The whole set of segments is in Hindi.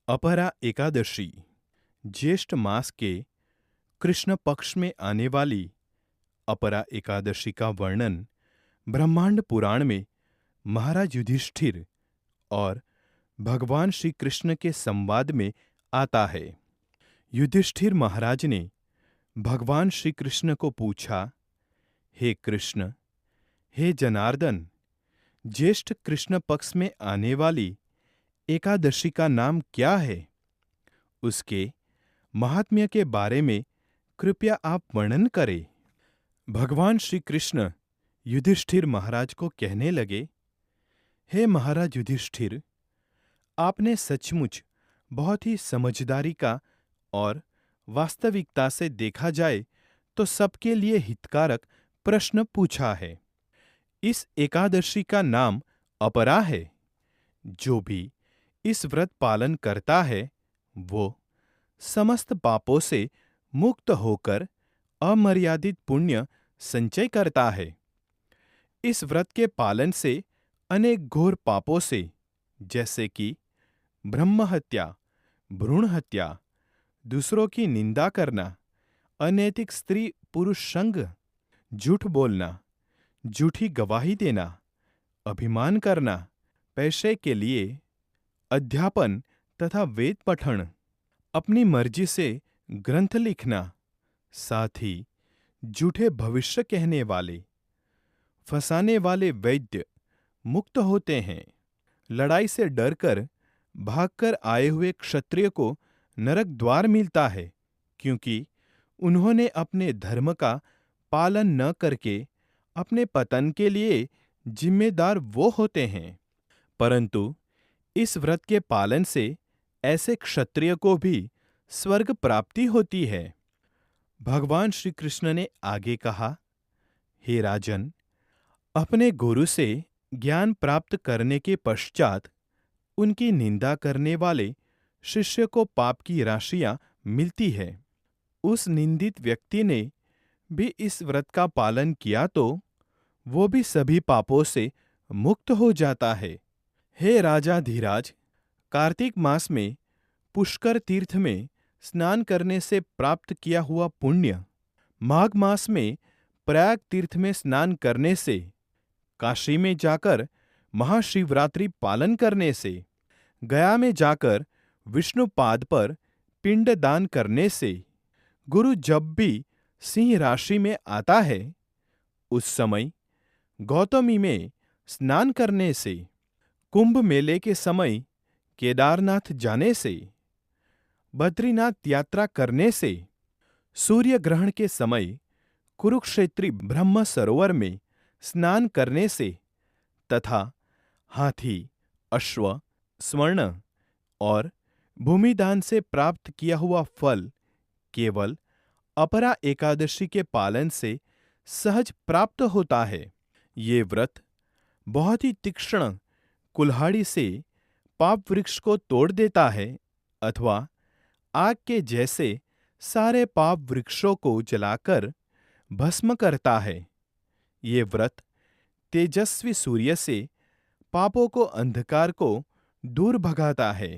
अपरा एकादशी ज्येष्ठ मास के कृष्ण पक्ष में आने वाली अपरा एकादशी का वर्णन ब्रह्मांड पुराण में महाराज युधिष्ठिर और भगवान श्री कृष्ण के संवाद में आता है। युधिष्ठिर महाराज ने भगवान श्री कृष्ण को पूछा, हे कृष्ण, हे जनार्दन, ज्येष्ठ कृष्ण पक्ष में आने वाली एकादशी का नाम क्या है? उसके महात्म्य के बारे में कृपया आप वर्णन करें। भगवान श्री कृष्ण युधिष्ठिर महाराज को कहने लगे, हे महाराज युधिष्ठिर, आपने सचमुच बहुत ही समझदारी का और वास्तविकता से देखा जाए तो सबके लिए हितकारक प्रश्न पूछा है। इस एकादशी का नाम अपरा है। जो भी इस व्रत पालन करता है वो समस्त पापों से मुक्त होकर अमर्यादित पुण्य संचय करता है। इस व्रत के पालन से अनेक घोर पापों से, जैसे कि ब्रह्म हत्या, भ्रूण हत्या, दूसरों की निंदा करना, अनैतिक स्त्री पुरुष संग, झूठ बोलना, झूठी गवाही देना, अभिमान करना, पैसे के लिए अध्यापन तथा वेद पठन, अपनी मर्जी से ग्रंथ लिखना, साथ ही झूठे भविष्य कहने वाले, फंसाने वाले वैद्य मुक्त होते हैं। लड़ाई से डरकर भागकर आए हुए क्षत्रिय को नरक द्वार मिलता है, क्योंकि उन्होंने अपने धर्म का पालन न करके अपने पतन के लिए जिम्मेदार वो होते हैं। परंतु इस व्रत के पालन से ऐसे क्षत्रिय को भी स्वर्ग प्राप्ति होती है। भगवान श्री कृष्ण ने आगे कहा, हे राजन, अपने गुरु से ज्ञान प्राप्त करने के पश्चात उनकी निंदा करने वाले शिष्य को पाप की राशियां मिलती है। उस निंदित व्यक्ति ने भी इस व्रत का पालन किया तो वो भी सभी पापों से मुक्त हो जाता है। हे राजा धीराज, कार्तिक मास में पुष्कर तीर्थ में स्नान करने से प्राप्त किया हुआ पुण्य, माघ मास में प्रयाग तीर्थ में स्नान करने से, काशी में जाकर महाशिवरात्रि पालन करने से, गया में जाकर विष्णुपाद पर पिंड दान करने से, गुरु जब भी सिंह राशि में आता है उस समय गौतमी में स्नान करने से, कुंभ मेले के समय केदारनाथ जाने से, बद्रीनाथ यात्रा करने से, सूर्य ग्रहण के समय कुरुक्षेत्री ब्रह्म सरोवर में स्नान करने से तथा हाथी, अश्व, स्वर्ण और भूमिदान से प्राप्त किया हुआ फल केवल अपरा एकादशी के पालन से सहज प्राप्त होता है। ये व्रत बहुत ही तीक्ष्ण कुल्हाड़ी से पाप वृक्ष को तोड़ देता है अथवा आग के जैसे सारे पाप वृक्षों को जलाकर भस्म करता है। ये व्रत तेजस्वी सूर्य से पापों को, अंधकार को दूर भगाता है।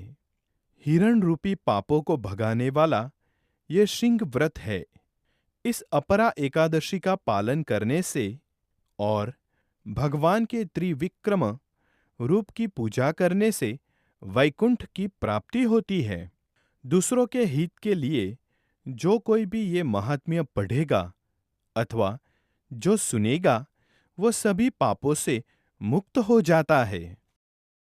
हिरण रूपी पापों को भगाने वाला ये सिंह व्रत है। इस अपरा एकादशी का पालन करने से और भगवान के त्रिविक्रम रूप की पूजा करने से वैकुंठ की प्राप्ति होती है। दूसरों के हित के लिए जो कोई भी ये महात्म्य पढ़ेगा अथवा जो सुनेगा वो सभी पापों से मुक्त हो जाता है।